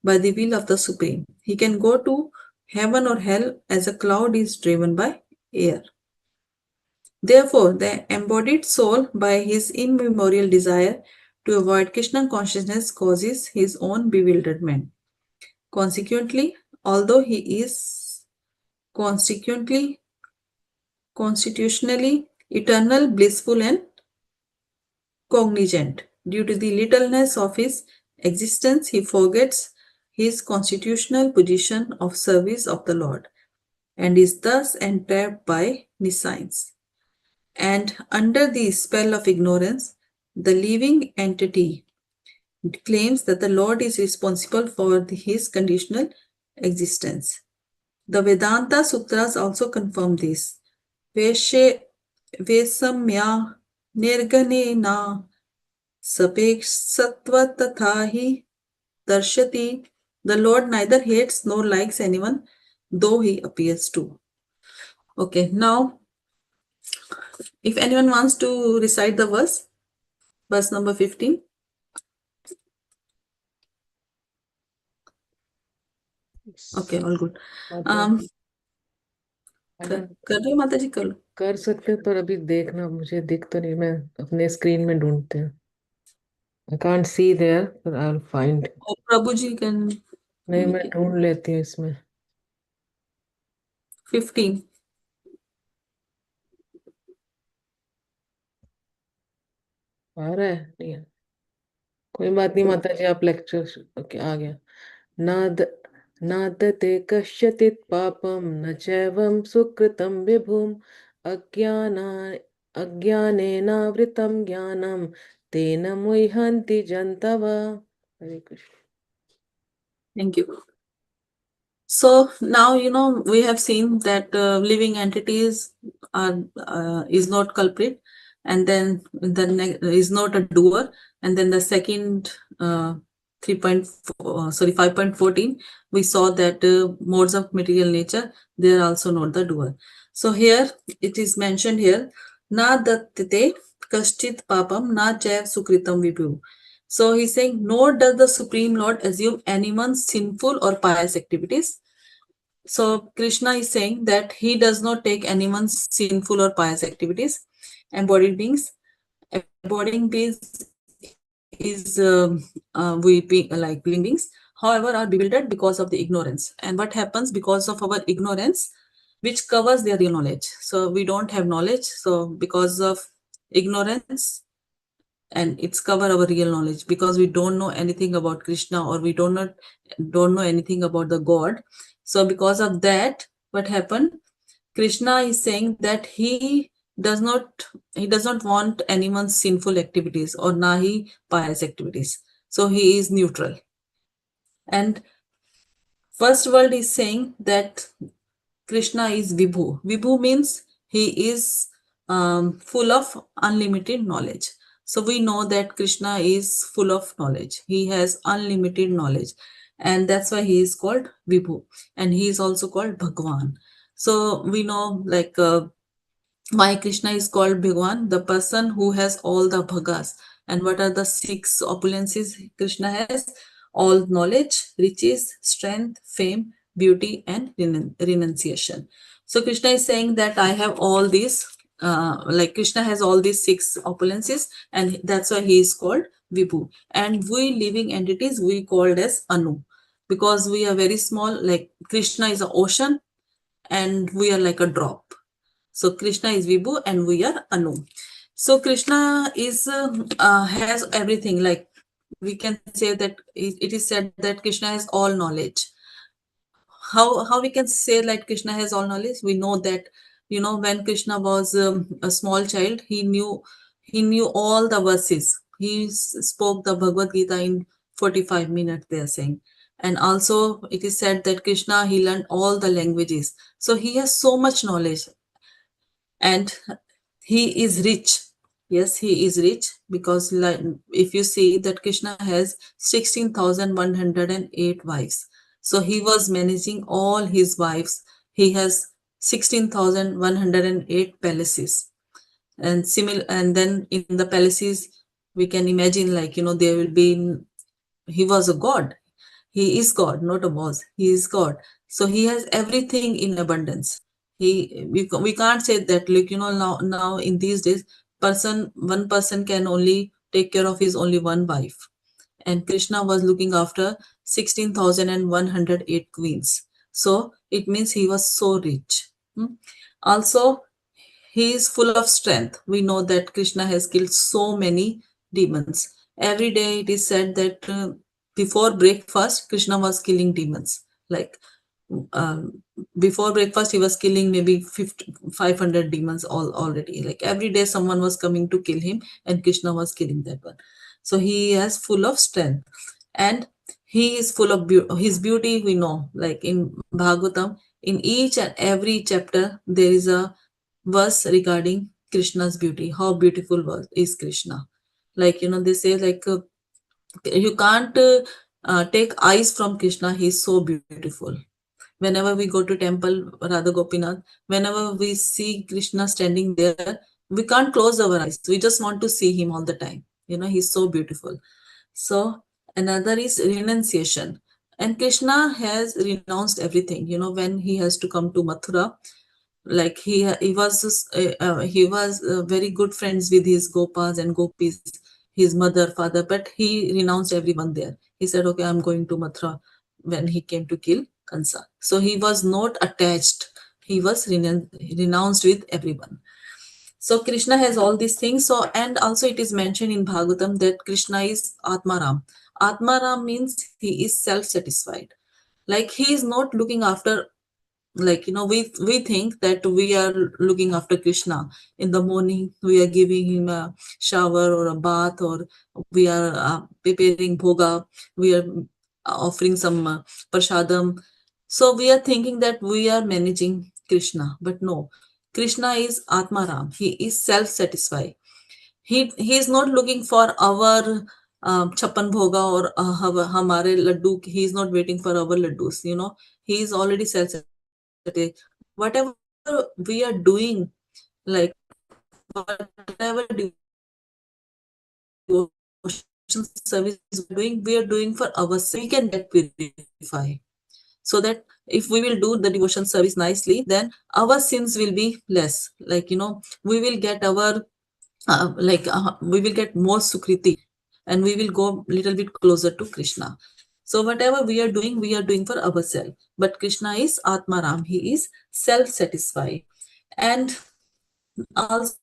by the will of the Supreme. He can go to heaven or hell as a cloud is driven by air. Therefore, the embodied soul, by his immemorial desire to avoid Krishna consciousness, causes his own bewilderment. Consequently, although he is constitutionally eternal, blissful, and cognizant, due to the littleness of his existence, he forgets his constitutional position of service of the Lord and is thus entrapped by nescience. And under the spell of ignorance, the living entity claims that the Lord is responsible for his conditional existence. The Vedanta Sutras also confirm this. Veshe Vesamya Nirgane na Sapekshsatva tathahi darshati. The Lord neither hates nor likes anyone, though he appears to. Okay, now if anyone wants to recite the verse number 15. Okay, all good. कर रहे हो माता जी? कर लो। कर सकते पर अभी देखना, मुझे दिख तो नहीं, मैं अपने स्क्रीन में ढूंढते हैं। I can't see there, but I'll find. और प्रभु जी can नहीं, मैं ढूंढ लेती हूँ इसमें। 15. आ रहा है? नहीं है। कोई बात नहीं माता जी, आप लेक्चर ओके आ गया। नाद नादते कश्चित् पापं न चैवं सुकृतं विभुम् अज्ञानेनावृतं ज्ञानं तेन मुह्यन्ति जन्तवः। हरे Krishna. Thank you. So now we have seen that living entities is not culprit. and then is not a doer, and then the second 5.14 we saw that modes of material nature, they are also not the doer. So here it is mentioned here, na datte kashchit papam na chaiv sukritam vibhu. So he's saying, nor does the Supreme Lord assume anyone's sinful or pious activities. So Krishna is saying that he does not take anyone's sinful or pious activities. Embodied beings, embodied beings is we be like living beings, however, are bewildered because of the ignorance. And what happens because of our ignorance, which covers their real knowledge? So we don't have knowledge. So because of ignorance, and it's cover our real knowledge, because we don't know anything about Krishna, or we don't know anything about the God. So because of that, what happened, Krishna is saying that he does not want anyone's sinful activities or nahi pious activities. So he is neutral. And first world is saying that Krishna is Vibhu. Vibhu means he is full of unlimited knowledge. So we know that Krishna is full of knowledge. He has unlimited knowledge. And that's why he is called Vibhu. And he is also called Bhagwan. So we know like why Krishna is called Bhagwan, the person who has all the bhagas. And what are the 6 opulences Krishna has? All knowledge, riches, strength, fame, beauty, and renunciation. So Krishna is saying that I have all these, like Krishna has all these 6 opulences, and that's why he is called Vibhu. And we living entities, we called as Anu, because we are very small, like Krishna is an ocean, and we are like a drop. So Krishna is Vibhu and we are Anu. So Krishna is has everything. Like we can say that it is said that Krishna has all knowledge. How we can say like Krishna has all knowledge? We know that, you know, when Krishna was a small child, he knew all the verses. He spoke the Bhagavad Gita in 45 minutes, they are saying. And also it is said that Krishna, he learned all the languages. So he has so much knowledge. And he is rich. Yes, he is rich, because like, if you see that Krishna has 16,108 wives. So he was managing all his wives. He has 16,108 palaces. And and then in the palaces, we can imagine, like, you know, there will be, he was a god. He is God, not a boss. He is God. So he has everything in abundance. We can't say that, like, you know, now in these days, one person can only take care of his only one wife. And Krishna was looking after 16,108 queens. So it means he was so rich. Also, he is full of strength. We know that Krishna has killed so many demons. Every day it is said that before breakfast, Krishna was killing demons. Like um, before breakfast, he was killing maybe 500 demons already. Like every day someone was coming to kill him, and Krishna was killing that one. So he is full of strength. And he is full of his beauty. We know, like in Bhagavatam, in each and every chapter, there is a verse regarding Krishna's beauty. How beautiful is Krishna. Like, you know, they say like you can't take eyes from Krishna. He's so beautiful. Whenever we go to temple, Radha Gopinath, whenever we see Krishna standing there, we can't close our eyes. We just want to see him all the time. You know, he's so beautiful. So another is renunciation. And Krishna has renounced everything. You know, when he has to come to Mathura, like he was very good friends with his gopas and gopis, his mother, father, but he renounced everyone there. He said, okay, I'm going to Mathura, when he came to kill Kansa. So he was not attached. He was renounced with everyone. So Krishna has all these things. So, and also it is mentioned in Bhagavatam that Krishna is Atmaram. Atmaram means he is self-satisfied. Like he is not looking after, like, you know, we think that we are looking after Krishna. In the morning we are giving him a shower or a bath, or we are preparing bhoga, we are offering some prasadam. So we are thinking that we are managing Krishna, but no, Krishna is Atmaram. He is self-satisfied. he is not looking for our chappan bhoga or hamare laddu. He is not waiting for our laddus. He is already self-satisfied. Whatever we are doing, like whatever devotion service we are doing for ourselves, we can get purified. So that if we will do the devotion service nicely, then our sins will be less. Like, we will get our we will get more sukriti, and we will go little bit closer to Krishna. So whatever we are doing for ourselves. But Krishna is Atmaram. He is self-satisfied. And also,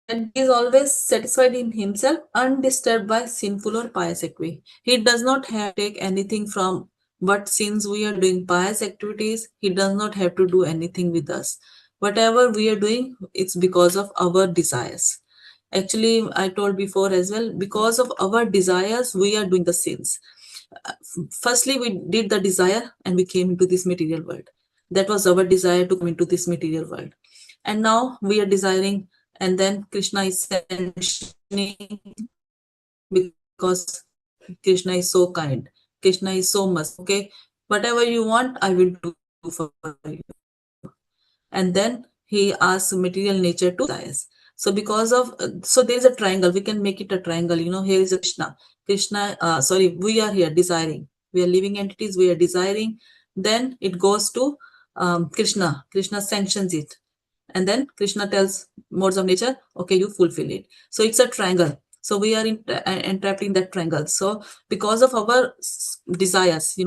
and he is always satisfied in himself, undisturbed by sinful or pious activity. He does not have to take anything from what, since we are doing pious activities, he does not have to do anything with us. Whatever we are doing, it's because of our desires. Actually, I told before as well, because of our desires, we are doing the sins. Firstly, we did the desire and we came into this material world. That was our desire to come into this material world. And now we are desiring, and then Krishna is sanctioning, because Krishna is so kind. Krishna is so much. Okay, whatever you want, I will do for you. And then he asks material nature to desires. So because of, so there is a triangle. We can make it a triangle. Here is a Krishna. We are here desiring. We are living entities. We are desiring. Then it goes to Krishna. Krishna sanctions it. And then Krishna tells modes of nature, okay, you fulfill it. So it's a triangle. So we are entrapped in that triangle. So because of our desires,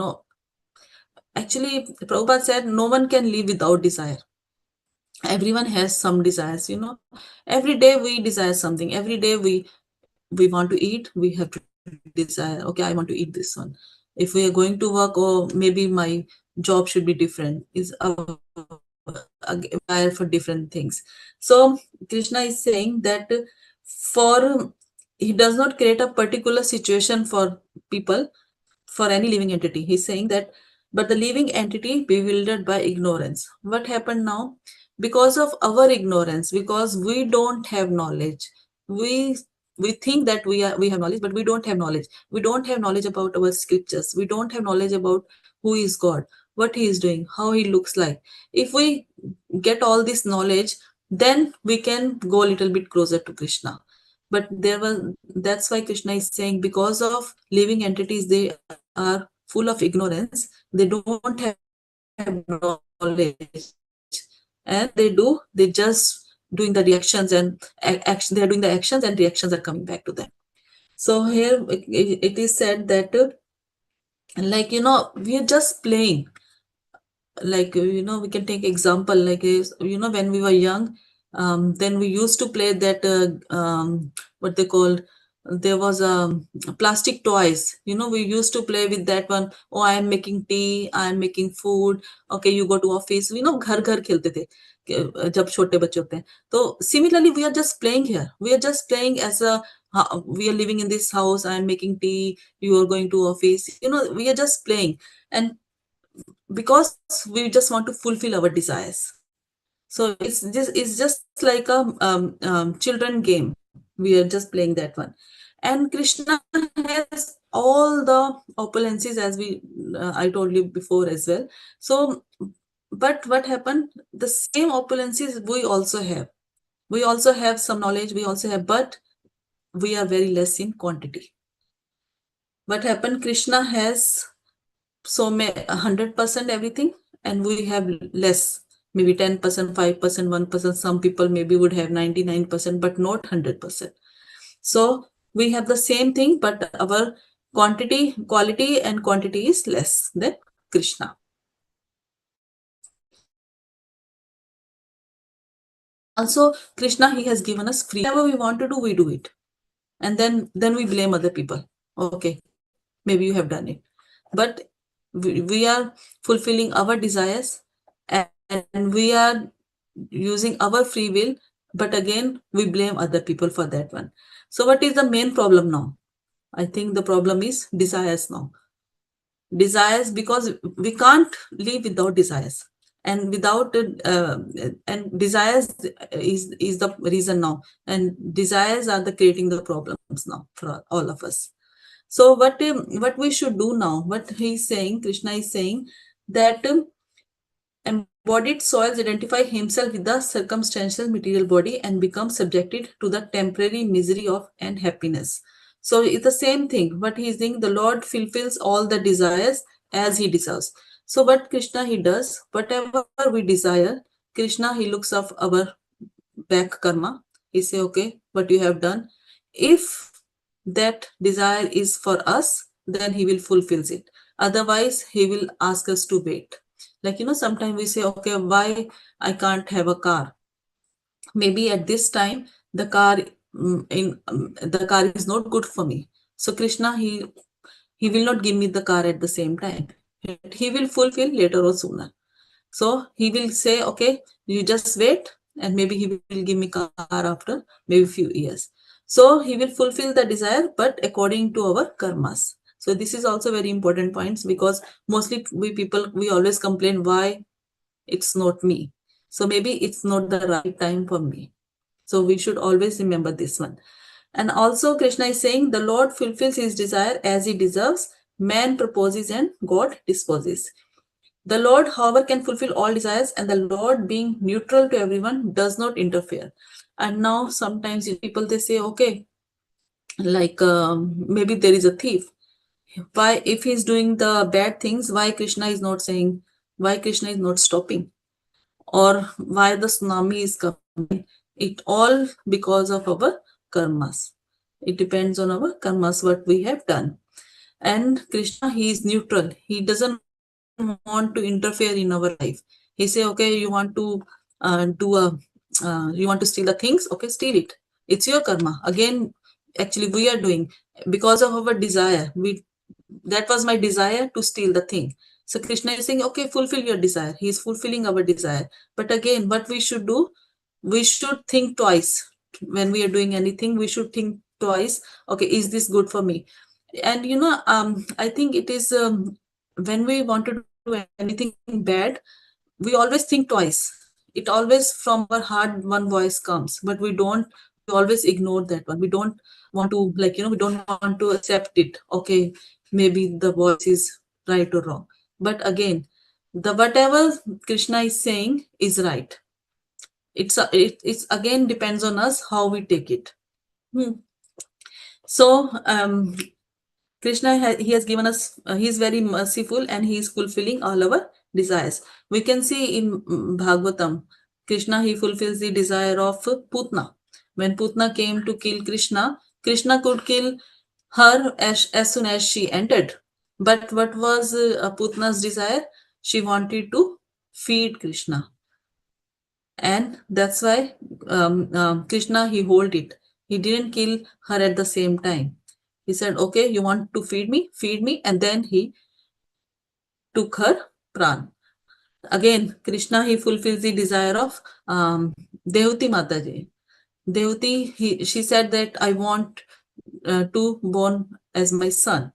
actually Prabhupada said no one can live without desire. Everyone has some desires. Every day we desire something. Every day we want to eat. We have to desire, okay, I want to eat this one. If we are going to work, or maybe my job should be different, is a desire for different things. So Krishna is saying that for he does not create a particular situation for people, for any living entity. He's saying that, but the living entity bewildered by ignorance. What happened now? Because of our ignorance, because we don't have knowledge, we think that we have knowledge, but we don't have knowledge. We don't have knowledge about our scriptures. We don't have knowledge about who is God, what he is doing, how he looks like. If we get all this knowledge, then we can go a little bit closer to Krishna. But that's why Krishna is saying, because of living entities, they are full of ignorance. They don't have knowledge, and they just doing the reactions and action. They are doing the actions, and reactions are coming back to them. So here it is said that, we are just playing. Like, we can take example, like, when we were young, then we used to play that, what they called, there was plastic toys. We used to play with that one. Oh, I am making tea, I am making food. Okay, you go to office. घर घर खेलते थे जब छोटे बच्चे होते हैं. तो similarly we are just playing here. We are just playing as a, we are living in this house, I am making tea, you are going to office. We are just playing. And because we just want to fulfill our desires. So it's just like a children game. We are just playing that one. And Krishna has all the opulences, as I told you before as well. So, but what happened? The same opulences we also have. We also have some knowledge. We also have, but we are very less in quantity. What happened? Krishna has so 100% everything, and we have less, maybe 10%, 5%, 1%. Some people maybe would have 99%, but not 100%. So we have the same thing, but our quality and quantity is less than Krishna. Also, Krishna, he has given us free. Whatever we want to do, we do it. And then we blame other people. Okay, maybe you have done it. But we are fulfilling our desires, and we are using our free will, but again we blame other people for that one. So what is the main problem now? I think the problem is desires now. Desires, because we can't live without desires. and without and desires is the reason now, and desires are the creating the problems now for all of us. So what we should do now, what he's saying, Krishna is saying that embodied souls identify himself with the circumstantial material body and become subjected to the temporary misery of and happiness. So it's the same thing. What he is saying, the Lord fulfills all the desires as he deserves. So what Krishna he does, whatever we desire, Krishna he looks of our back karma. He say, okay, what you have done. If that desire is for us, then he will fulfills it. Otherwise, he will ask us to wait. Like, sometimes we say, okay, why I can't have a car? Maybe at this time, the car the car is not good for me. So Krishna, he will not give me the car at the same time. He will fulfill later or sooner. So he will say, okay, you just wait, and maybe he will give me car after maybe few years. So he will fulfill the desire, but according to our karmas. So this is also very important points, because mostly we always complain why it's not me. So maybe it's not the right time for me. So we should always remember this one. And also Krishna is saying the Lord fulfills his desire as he deserves. Man proposes and God disposes. The Lord, however, can fulfill all desires, and the Lord, being neutral to everyone, does not interfere. And now sometimes people they say, okay, like maybe there is a thief. Why, if he's doing the bad things, why Krishna is not saying, why Krishna is not stopping, or why the tsunami is coming? It all because of our karmas. It depends on our karmas, what we have done. And Krishna, he is neutral. He doesn't want to interfere in our life. He say, okay, you want to you want to steal the things, okay, steal it. It's your karma. Again, actually we are doing because of our desire. That was my desire to steal the thing. So Krishna is saying, okay, fulfill your desire. He is fulfilling our desire. But again, what we should do, we should think twice. When we are doing anything, we should think twice. Okay, is this good for me? And I think it is when we want to do anything bad, we always think twice. It always from our heart one voice comes, but we always ignore that one. We don't want to, like, we don't want to accept it. Okay, maybe the voice is right or wrong. But again, the whatever Krishna is saying is right. It's again depends on us how we take it. So Krishna, he has given us, he is very merciful and he is fulfilling all our desires. We can see in Bhagavatam, Krishna, he fulfills the desire of Putna. When Putna came to kill Krishna, Krishna could kill her as soon as she entered. But what was Putna's desire? She wanted to feed Krishna. And that's why Krishna, he hold it. He didn't kill her at the same time. He said, okay, you want to feed me, and then he took her pran. Again, Krishna, he fulfills the desire of Dehuti Mataji. Dehuti, she said that I want to born as my son.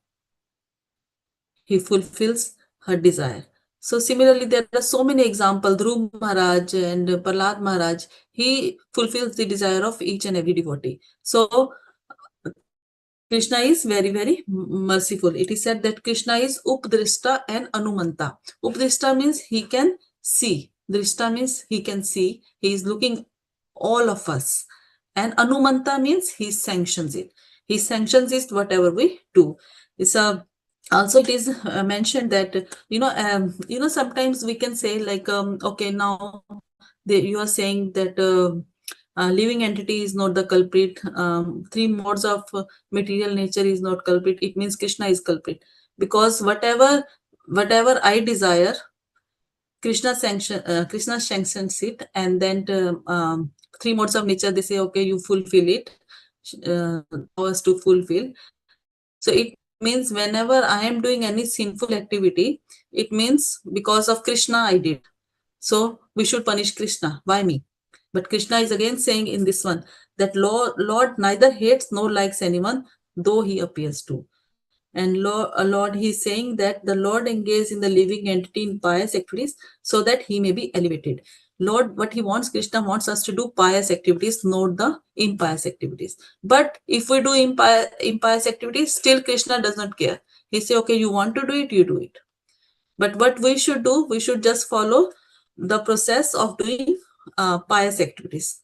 He fulfills her desire. So similarly, there are so many examples. Dhruv Maharaj and Prahlad Maharaj, he fulfills the desire of each and every devotee. So Krishna is very, very merciful. It is said that Krishna is Updrishta and Anumanta. Updrishta means he can see. Drishta means he can see. He is looking all of us. And Anumanta means he sanctions it. He sanctions it whatever we do. It's a also it is mentioned that sometimes we can say like okay, now you are saying that living entity is not the culprit, three modes of material nature is not culprit. It means Krishna is culprit, because whatever I desire, Krishna sanctions it. And then three modes of nature, they say, okay, you fulfill it, us to fulfill. So it means whenever I am doing any sinful activity, it means because of Krishna I did. So we should punish Krishna. Why me? But Krishna is again saying in this one that Lord neither hates nor likes anyone, though he appears to. And Lord, he's saying that the Lord engaged in the living entity in pious activities so that he may be elevated. Lord, what he wants, Krishna wants us to do pious activities, not the impious activities. But if we do impious activities, still Krishna does not care. He say, okay, you want to do it, you do it. But what we should do, we should just follow the process of doing pious activities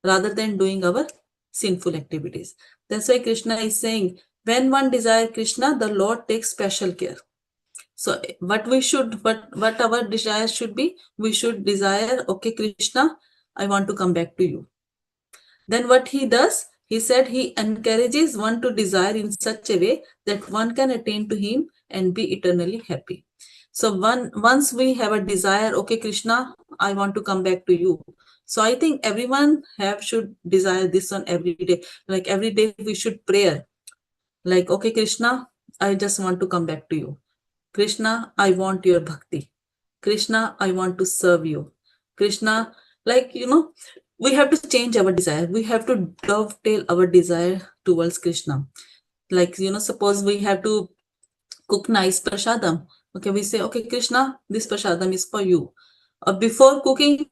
rather than doing our sinful activities. That's why Krishna is saying, when one desires Krishna, the Lord takes special care. So what our desire should be, we should desire, okay, Krishna, I want to come back to you. Then what he does, he said he encourages one to desire in such a way that one can attain to him and be eternally happy. So once we have a desire, okay, Krishna, I want to come back to you. So I think everyone should desire this on every day. Like every day we should pray. Like, okay, Krishna, I just want to come back to you. Krishna, I want your bhakti. Krishna, I want to serve you. Krishna, like, we have to change our desire. We have to dovetail our desire towards Krishna. Like, suppose we have to cook nice prasadam. Okay, we say, okay, Krishna, this prasadam is for you. Before cooking,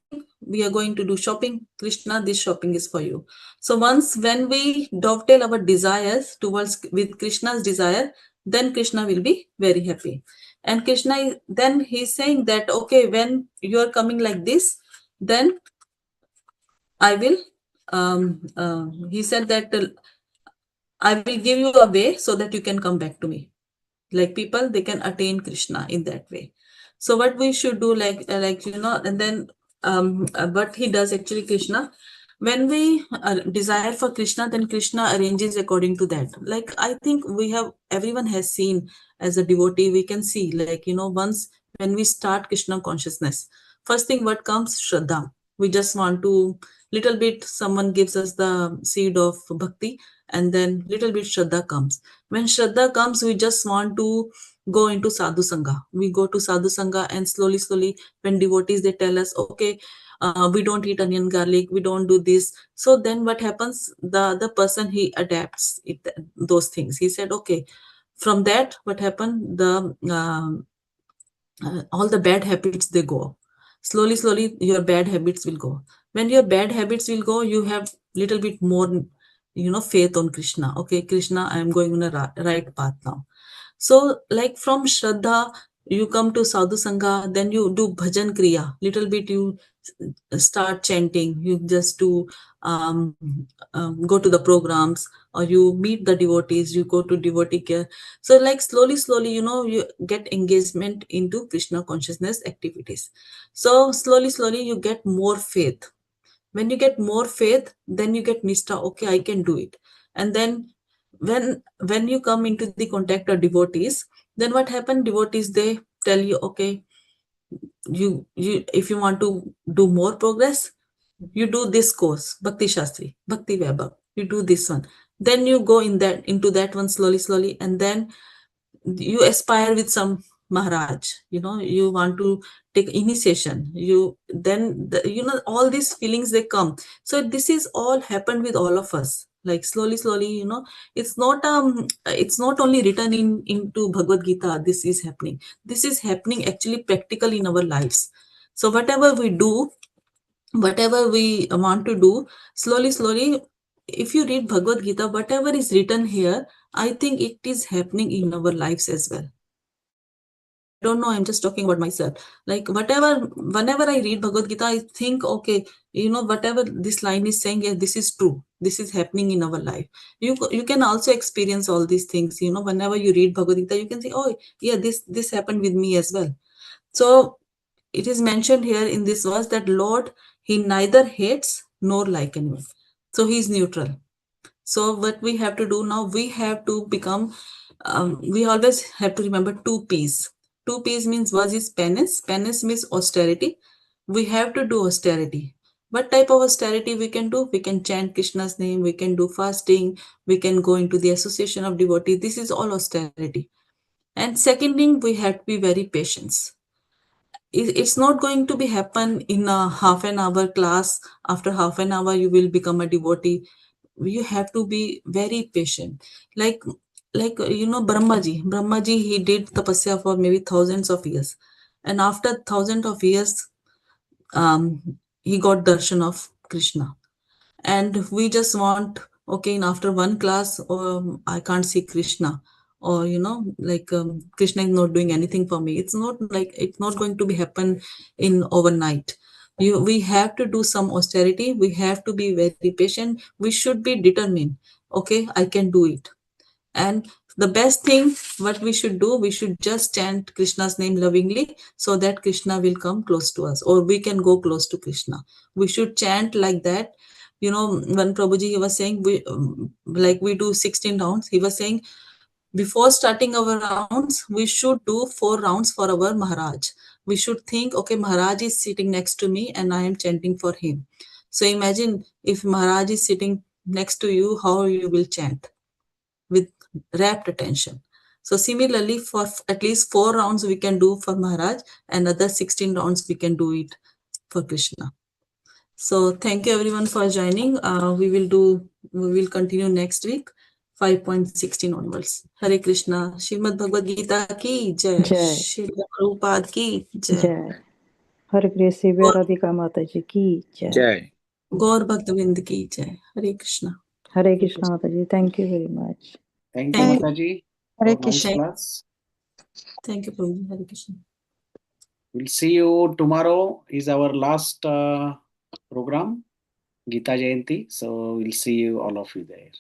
we are going to do shopping. Krishna, this shopping is for you. So when we dovetail our desires towards with Krishna's desire, then Krishna will be very happy. And Krishna, then he's saying that, okay, when you are coming like this, then I will, he said that I will give you a way so that you can come back to me. Like people, they can attain Krishna in that way. So what we should do, and then what he does actually, Krishna, when we desire for Krishna, then Krishna arranges according to that. Like I think everyone has seen as a devotee, we can see, like, once when we start Krishna consciousness, first thing what comes, Shraddha. We just want to, little bit, someone gives us the seed of bhakti, and then little bit Shraddha comes. When Shraddha comes, we just want to go into Sadhu Sangha. We go to Sadhu Sangha, and slowly, when devotees, they tell us, okay, we don't eat onion garlic, we don't do this. So then what happens? The person, he adapts those things. He said, okay, from that, what happened? All the bad habits, they go. Slowly, your bad habits will go. When your bad habits will go, you have little bit more, faith on Krishna. Okay, Krishna, I am going on a right path now. So like from Shraddha, you come to Sadhu Sangha, then you do bhajan kriya. Little bit you start chanting, you just do go to the programs, or you meet the devotees, you go to devotee care. So like slowly, you get engagement into Krishna consciousness activities. So slowly, you get more faith. When you get more faith, then you get nishta. Okay, I can do it. And then when you come into the contact of devotees, then what happened? Devotees, they tell you, okay, you if you want to do more progress, you do this course, Bhakti Shastri, Bhakti Vaibhav, you do this one. Then you go into that one slowly, and then you aspire with some Maharaj, you want to take initiation, all these feelings, they come. So this is all happened with all of us. Like slowly, it's not only written into Bhagavad Gita, this is happening actually practical in our lives. So whatever we do, whatever we want to do, slowly, if you read Bhagavad Gita, whatever is written here, I think it is happening in our lives as well. I don't know, I'm just talking about myself. Like whenever I read Bhagavad Gita, I think, okay, whatever this line is saying, yeah, this is true. This is happening in our life. You can also experience all these things. Whenever you read Bhagavad Gita, you can say, oh, yeah, this happened with me as well. So it is mentioned here in this verse that Lord, he neither hates nor like anyone. So he is neutral. So what we have to do now, we have to become, we always have to remember 2 P's. 2 P's means, one is penance. Penance means austerity. We have to do austerity. What type of austerity we can do? We can chant Krishna's name, we can do fasting, we can go into the association of devotees. This is all austerity. And second thing, we have to be very patient. It's not going to be happen in a half an hour class. After half an hour, you will become a devotee. You have to be very patient. Like like Brahmaji, he did tapasya for maybe thousands of years, and after thousands of years, he got darshan of Krishna. And we just want, okay, and after one class, I can't see Krishna, or Krishna is not doing anything for me. It's not going to be happen in overnight. We have to do some austerity. We have to be very patient. We should be determined. Okay, I can do it. And the best thing what we should do, we should just chant Krishna's name lovingly, so that Krishna will come close to us, or we can go close to Krishna. We should chant like that. When Prabhuji, he was saying, we do 16 rounds, he was saying, before starting our rounds, we should do 4 rounds for our Maharaj. We should think, okay, Maharaj is sitting next to me and I am chanting for him. So imagine if Maharaj is sitting next to you, how you will chant with rapt attention. So similarly, for at least 4 rounds we can do for Maharaj, and other 16 rounds we can do it for Krishna. So thank you everyone for joining. We will continue next week, 5.16 onwards. Hare Krishna. Srimad Bhagavad Gita ki jai. Jai. Srila Prabhupada ki jai. जय हरे कृष्ण शिव्या राधिका माता जी की जय Jai. Gaur Bhaktavind ki jai. Hare Krishna. Hare Krishna माता ji thank you very much Thank you, Thank you. Mataji, Hare for nice Krishna. class. Thank you, Prabhuji. Hare Krishna. We'll see you tomorrow. Is our last program, Gita Jayanti. So we'll see you all of you there.